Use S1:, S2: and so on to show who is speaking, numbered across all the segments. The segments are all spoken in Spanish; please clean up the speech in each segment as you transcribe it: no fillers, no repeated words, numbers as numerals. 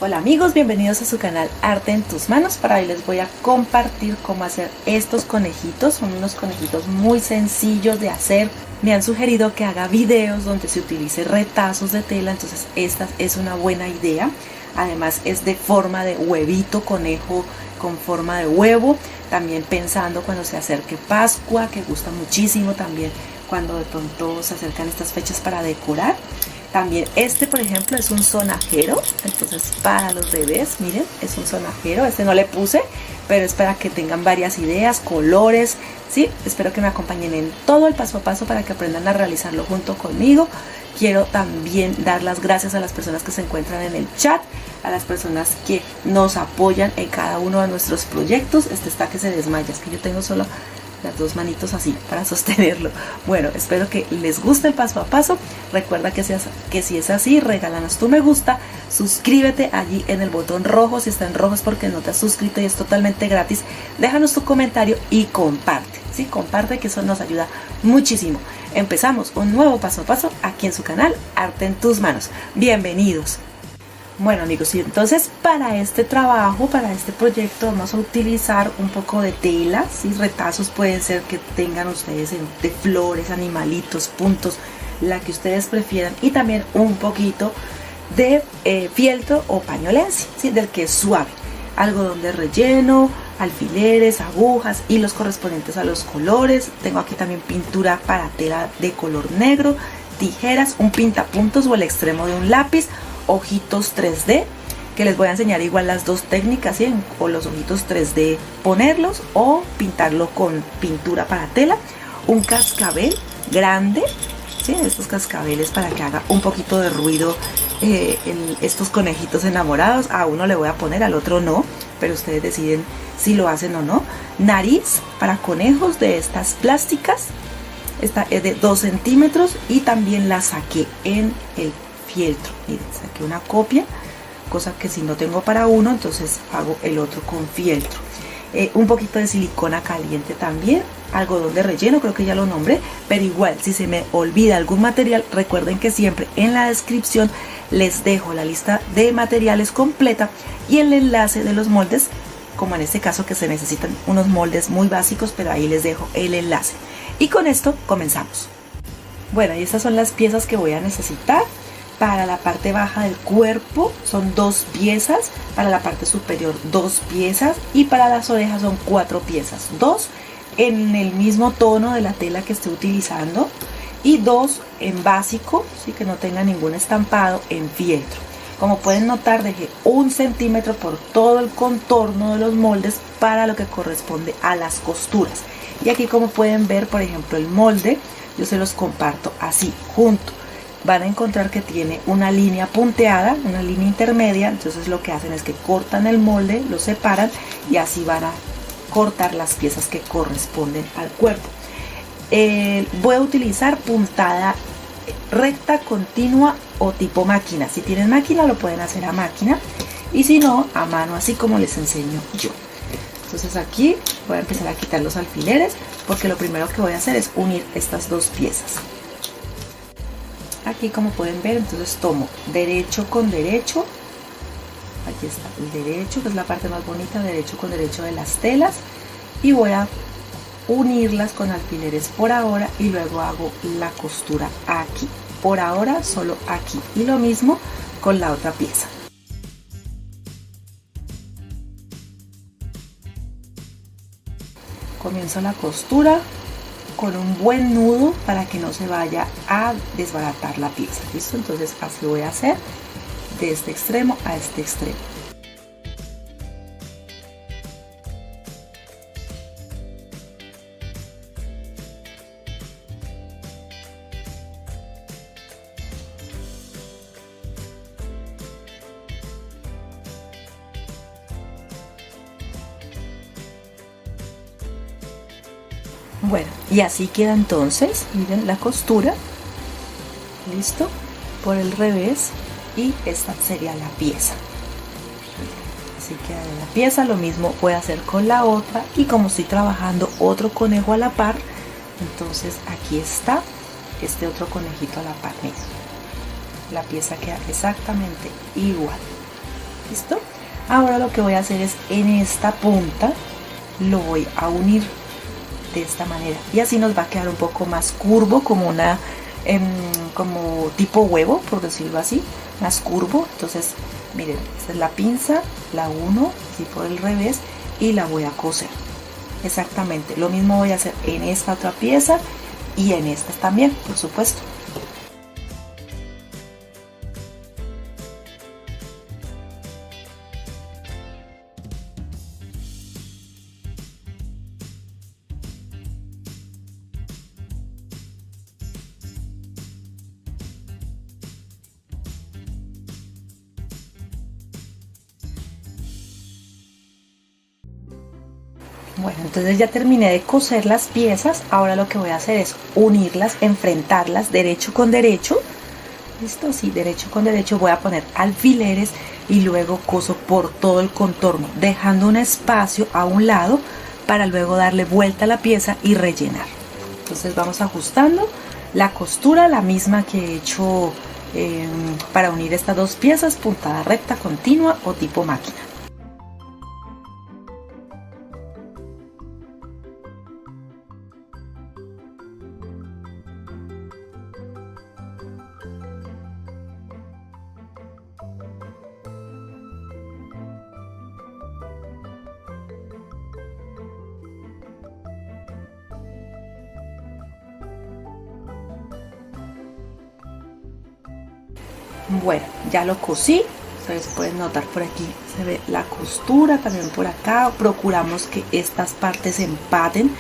S1: Hola amigos, bienvenidos a su canal Arte en tus manos. Para hoy les voy a compartir cómo hacer estos conejitos. Son unos conejitos muy sencillos de hacer. Me han sugerido que haga videos donde se utilice retazos de tela, entonces esta es una buena idea. Además es de forma de huevito, conejo con forma de huevo. También pensando cuando se acerque Pascua, que gusta muchísimo también cuando de pronto se acercan estas fechas para decorar. También este, por ejemplo, es un sonajero, entonces para los bebés, miren, es un sonajero. Este no le puse, pero es para que tengan varias ideas, colores, ¿sí? Espero que me acompañen en todo el paso a paso para que aprendan a realizarlo junto conmigo. Quiero también dar las gracias a las personas que se encuentran en el chat, a las personas que nos apoyan en cada uno de nuestros proyectos. Este está que se desmaya, es que yo tengo solo las dos manitos así para sostenerlo. Bueno, espero que les guste el paso a paso. Recuerda que si es así, regálanos tu me gusta, suscríbete allí en el botón rojo. Si está en rojo es porque no te has suscrito y es totalmente gratis. Déjanos tu comentario y comparte, ¿sí? Comparte, que eso nos ayuda muchísimo. Empezamos un nuevo paso a paso aquí en su canal Arte en tus manos. Bienvenidos. Bueno amigos, y entonces para este trabajo, para este proyecto vamos a utilizar un poco de tela, ¿sí? Retazos pueden ser que tengan ustedes de flores, animalitos, puntos, la que ustedes prefieran, y también un poquito de fieltro o pañolense, ¿sí? Del que es suave, algodón de relleno, alfileres, agujas y los correspondientes a los colores. Tengo aquí también pintura para tela de color negro, tijeras, un pintapuntos o el extremo de un lápiz, ojitos 3D, que les voy a enseñar igual las dos técnicas, ¿sí? O los ojitos 3D ponerlos o pintarlo con pintura para tela, un cascabel grande, ¿sí? Estos cascabeles para que haga un poquito de ruido estos conejitos enamorados. A uno le voy a poner, al otro no, pero ustedes deciden si lo hacen o no. Nariz para conejos de estas plásticas, esta es de 2 centímetros y también la saqué en el fieltro. Miren, saqué una copia, cosa que si no tengo para uno, entonces hago el otro con fieltro. Un poquito de silicona caliente también, algodón de relleno, creo que ya lo nombré, pero igual si se me olvida algún material, recuerden que siempre en la descripción les dejo la lista de materiales completa y el enlace de los moldes, como en este caso que se necesitan unos moldes muy básicos, pero ahí les dejo el enlace. Y con esto comenzamos. Bueno, y estas son las piezas que voy a necesitar. Para la parte baja del cuerpo son 2 piezas, para la parte superior 2 piezas y para las orejas son 4 piezas, 2 en el mismo tono de la tela que estoy utilizando y 2 en básico, ¿sí? Que no tenga ningún estampado, en fieltro. Como pueden notar, dejé 1 centímetro por todo el contorno de los moldes para lo que corresponde a las costuras. Y aquí, como pueden ver, por ejemplo, el molde yo se los comparto así junto. Van a encontrar que tiene una línea punteada, una línea intermedia, entonces lo que hacen es que cortan el molde, lo separan y así van a cortar las piezas que corresponden al cuerpo. Voy a utilizar puntada recta, continua o tipo máquina. Si tienen máquina lo pueden hacer a máquina y si no, a mano, así como les enseño yo. Entonces aquí voy a empezar a quitar los alfileres porque lo primero que voy a hacer es unir estas 2 piezas. Aquí, como pueden ver, entonces tomo derecho con derecho, aquí está el derecho, que es la parte más bonita, derecho con derecho de las telas, y voy a unirlas con alfileres por ahora y luego hago la costura aquí, por ahora solo aquí, y lo mismo con la otra pieza. Comienzo la costura con un buen nudo para que no se vaya a desbaratar la pieza, ¿listo? Entonces así voy a hacer de este extremo a este extremo. Bueno, y así queda entonces, miren la costura, listo, por el revés, y esta sería la pieza. Así queda la pieza. Lo mismo voy a hacer con la otra, y como estoy trabajando otro conejo a la par, entonces aquí está este otro conejito a la par. Miren, la pieza queda exactamente igual. ¿Listo? Ahora lo que voy a hacer es en esta punta lo voy a unir de esta manera y así nos va a quedar un poco más curvo, como una como tipo huevo, por decirlo así, más curvo. Entonces miren, esta es la pinza, la uno así por el revés y la voy a coser. Exactamente lo mismo voy a hacer en esta otra pieza y en estas también, por supuesto. Bueno, entonces ya terminé de coser las piezas. Ahora lo que voy a hacer es unirlas, enfrentarlas derecho con derecho. Listo, sí, derecho con derecho. Voy a poner alfileres y luego coso por todo el contorno, dejando un espacio a un lado para luego darle vuelta a la pieza y rellenar. Entonces vamos ajustando la costura, la misma que he hecho para unir estas dos piezas, puntada recta continua o tipo máquina. Bueno, ya lo cosí. Ustedes pueden notar por aquí se ve la costura, también por acá. Procuramos que estas partes empaten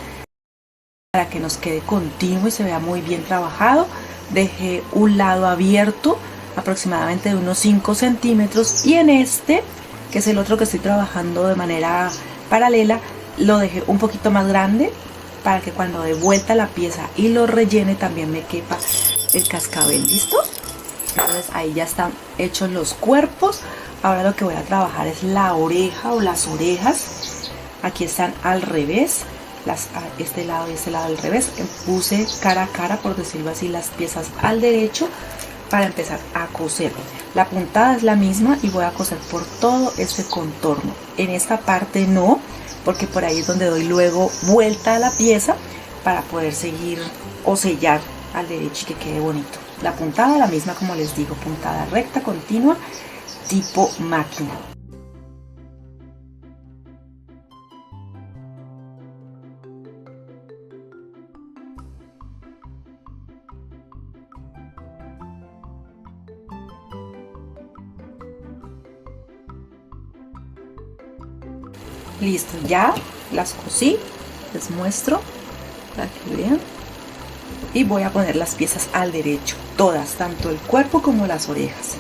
S1: para que nos quede continuo y se vea muy bien trabajado. Dejé un lado abierto aproximadamente de unos 5 centímetros y en este, que es el otro que estoy trabajando de manera paralela, lo dejé un poquito más grande para que cuando dé vuelta la pieza y lo rellene también me quepa el cascabel. ¿Listo? Entonces ahí ya están hechos los cuerpos. Ahora lo que voy a trabajar es la oreja o las orejas. Aquí están al revés, este lado y este lado al revés. Puse cara a cara, por decirlo así, las piezas al derecho para empezar a coser. La puntada es la misma y voy a coser por todo este contorno. En esta parte no, porque por ahí es donde doy luego vuelta a la pieza para poder seguir o sellar al derecho y que quede bonito. La puntada la misma, como les digo, puntada recta continua tipo máquina. Listo, ya las cosí, les muestro para que vean. Y voy a poner las piezas al derecho, todas, tanto el cuerpo como las orejas.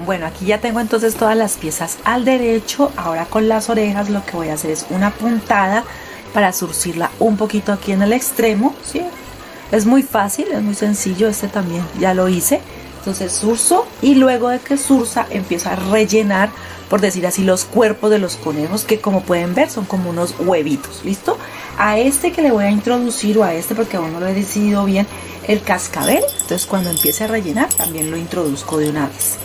S1: Bueno, aquí ya tengo entonces todas las piezas al derecho. Ahora con las orejas lo que voy a hacer es una puntada para zurcirla un poquito aquí en el extremo, ¿sí? Es muy fácil, es muy sencillo, este también ya lo hice. Entonces zurzo y luego de que zurza empiezo a rellenar, por decir así, los cuerpos de los conejos, que como pueden ver son como unos huevitos. ¿Listo? A este que le voy a introducir, o a este porque aún no lo he decidido bien, el cascabel. Entonces cuando empiece a rellenar también lo introduzco de una vez.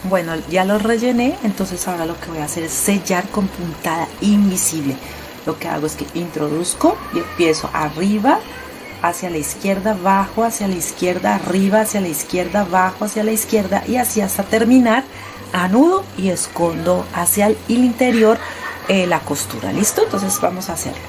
S1: Bueno, ya lo rellené, entonces ahora lo que voy a hacer es sellar con puntada invisible. Lo que hago es que introduzco y empiezo arriba, hacia la izquierda, bajo, hacia la izquierda, arriba, hacia la izquierda, bajo, hacia la izquierda y así hasta terminar, anudo y escondo hacia el interior la costura. ¿Listo? Entonces vamos a hacerlo.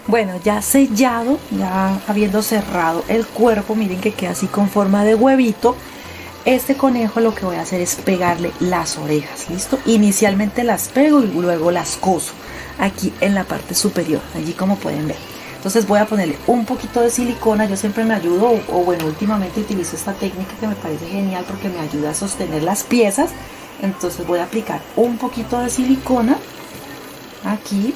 S1: Bueno, ya sellado, ya habiendo cerrado el cuerpo, miren que queda así con forma de huevito. Este conejo lo que voy a hacer es pegarle las orejas, ¿listo? Inicialmente las pego y luego las coso aquí en la parte superior, allí como pueden ver. Entonces voy a ponerle un poquito de silicona, yo siempre me ayudo, o bueno, últimamente utilizo esta técnica que me parece genial porque me ayuda a sostener las piezas. Entonces voy a aplicar un poquito de silicona aquí,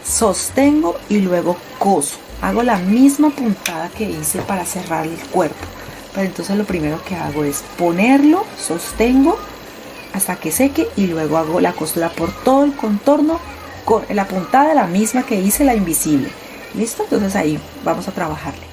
S1: sostengo y luego coso. Hago la misma puntada que hice para cerrar el cuerpo. Pero entonces lo primero que hago es ponerlo, sostengo hasta que seque y luego hago la costura por todo el contorno con la puntada la misma que hice la invisible. ¿Listo? Entonces ahí vamos a trabajarle.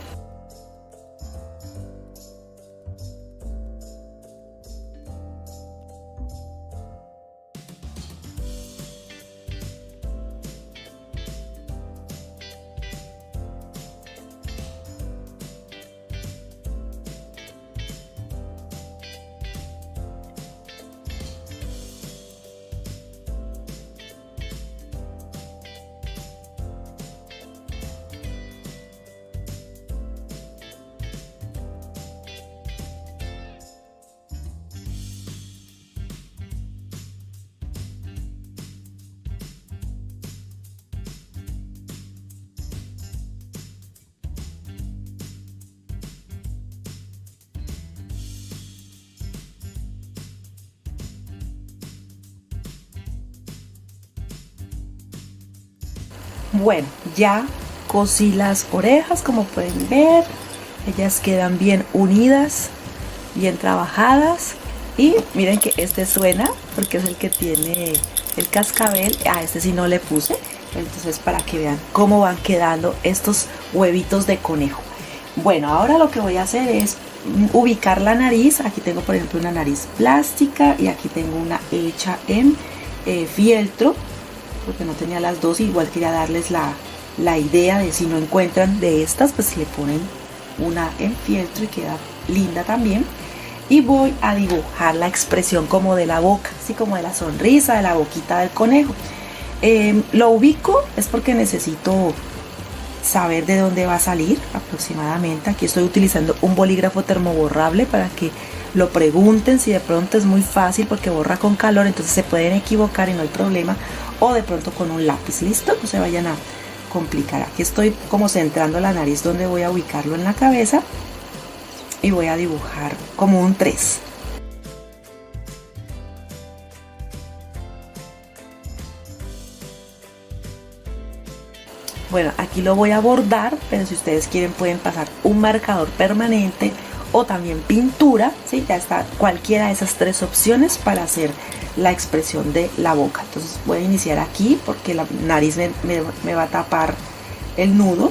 S1: Bueno, ya cosí las orejas, como pueden ver. Ellas quedan bien unidas, bien trabajadas. Y miren que este suena porque es el que tiene el cascabel. A este sí no le puse. Entonces para que vean cómo van quedando estos huevitos de conejo. Bueno, ahora lo que voy a hacer es ubicar la nariz. Aquí tengo por ejemplo una nariz plástica y aquí tengo una hecha en fieltro, porque no tenía las dos. Igual quería darles la idea de si no encuentran de estas, pues le ponen una en fieltro y queda linda también. Y voy a dibujar la expresión como de la boca, así como de la sonrisa, de la boquita del conejo. Lo ubico es porque necesito saber de dónde va a salir aproximadamente. Aquí estoy utilizando un bolígrafo termoborrable para que lo pregunten si de pronto es muy fácil porque borra con calor, entonces se pueden equivocar y no hay problema, o de pronto con un lápiz. Listo, no se vayan a complicar. Aquí estoy como centrando la nariz donde voy a ubicarlo en la cabeza y voy a dibujar como un 3. Bueno, aquí lo voy a bordar, pero si ustedes quieren pueden pasar un marcador permanente o también pintura, ¿sí? Ya está cualquiera de esas tres opciones para hacer la expresión de la boca. Entonces voy a iniciar aquí porque la nariz me va a tapar el nudo,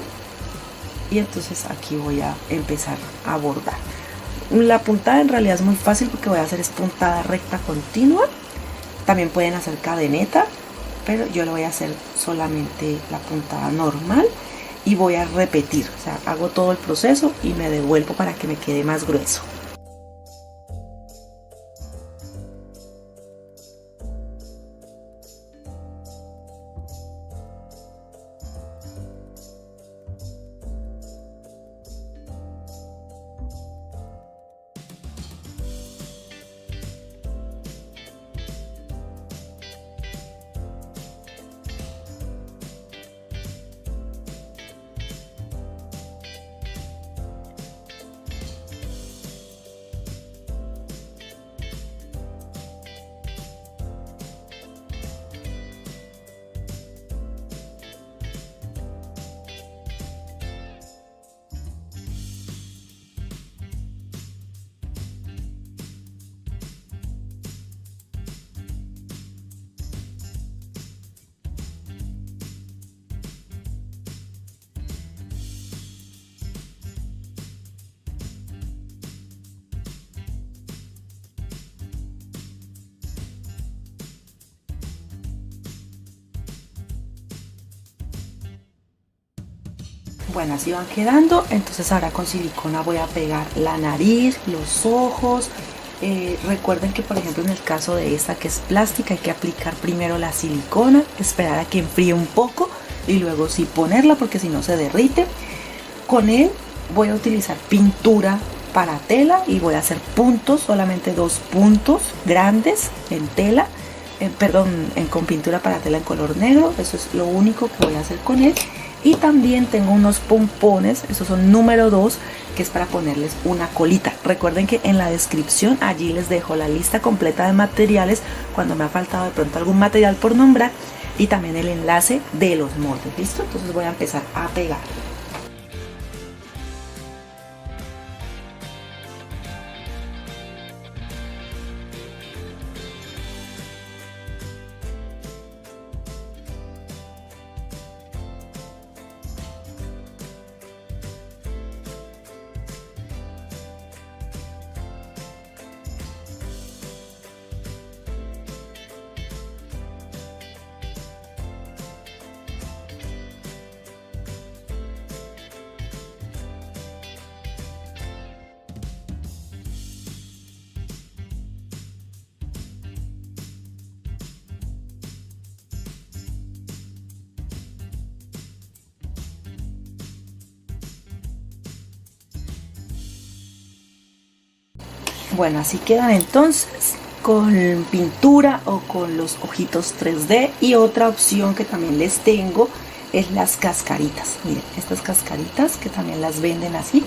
S1: y entonces aquí voy a empezar a bordar. La puntada en realidad es muy fácil porque voy a hacer es puntada recta continua. También pueden hacer cadeneta, pero yo le voy a hacer solamente la puntada normal y voy a repetir, o sea, hago todo el proceso y me devuelvo para que me quede más grueso. Bueno, así van quedando. Entonces ahora con silicona voy a pegar la nariz, los ojos. Recuerden que por ejemplo en el caso de esta que es plástica hay que aplicar primero la silicona, esperar a que enfríe un poco y luego sí ponerla porque si no se derrite. Con él voy a utilizar pintura para tela y voy a hacer puntos, solamente 2 puntos grandes en tela, con pintura para tela en color negro. Eso es lo único que voy a hacer con él. Y también tengo unos pompones, esos son número 2, que es para ponerles una colita. Recuerden que en la descripción allí les dejo la lista completa de materiales cuando me ha faltado de pronto algún material por nombrar, y también el enlace de los moldes. ¿Listo? Entonces voy a empezar a pegar. Bueno, así quedan entonces con pintura o con los ojitos 3D. Y otra opción que también les tengo es las cascaritas. Miren, estas cascaritas que también las venden así.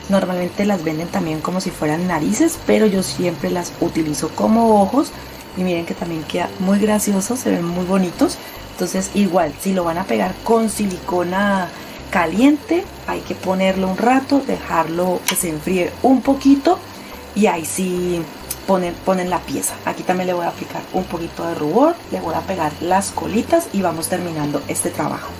S1: Normalmente las venden también como si fueran narices, pero yo siempre las utilizo como ojos. Y miren que también queda muy gracioso, se ven muy bonitos. Entonces igual, si lo van a pegar con silicona caliente, hay que ponerlo un rato, dejarlo que se enfríe un poquito. Y ahí sí ponen la pieza. Aquí también le voy a aplicar un poquito de rubor, le voy a pegar las colitas y vamos terminando este trabajo.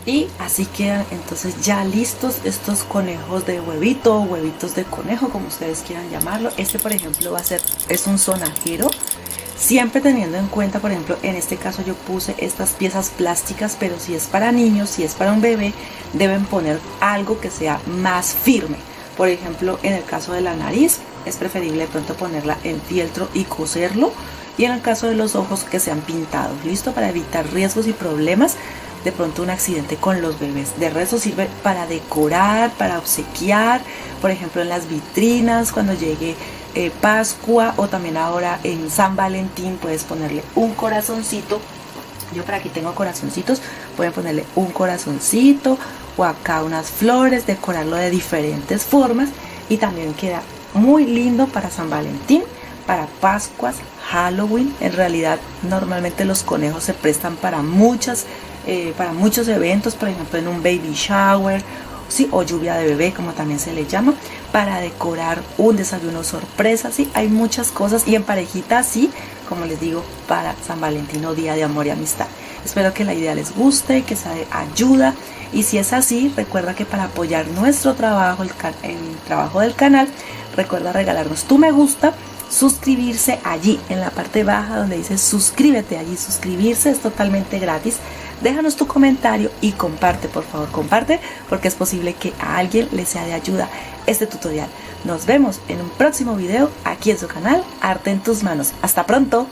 S1: Y así quedan entonces ya listos estos conejos de huevito o huevitos de conejo, como ustedes quieran llamarlo. Este por ejemplo es un sonajero, siempre teniendo en cuenta, por ejemplo en este caso yo puse estas piezas plásticas, pero si es para niños, si es para un bebé, deben poner algo que sea más firme. Por ejemplo en el caso de la nariz es preferible de pronto ponerla en fieltro y coserlo, y en el caso de los ojos que sean pintados. Listo, para evitar riesgos y problemas, de pronto un accidente con los bebés. De resto sirve para decorar, para obsequiar, por ejemplo en las vitrinas cuando llegue Pascua, o también ahora en San Valentín puedes ponerle un corazoncito. Yo por aquí tengo corazoncitos, pueden ponerle un corazoncito o acá unas flores, decorarlo de diferentes formas, y también queda muy lindo para San Valentín, para Pascuas, Halloween. En realidad normalmente los conejos se prestan para muchos eventos, por ejemplo en un baby shower, sí, o lluvia de bebé como también se le llama, para decorar un desayuno sorpresa. Sí, hay muchas cosas, y en parejita así, como les digo, para San Valentín o Día de Amor y Amistad. Espero que la idea les guste, que sea de ayuda, y si es así, recuerda que para apoyar nuestro trabajo, el trabajo del canal, recuerda regalarnos tu me gusta, suscribirse allí en la parte baja donde dice suscríbete. Allí suscribirse es totalmente gratis. Déjanos tu comentario y comparte, por favor, comparte, porque es posible que a alguien le sea de ayuda este tutorial. Nos vemos en un próximo video aquí en su canal Arte en tus Manos. ¡Hasta pronto!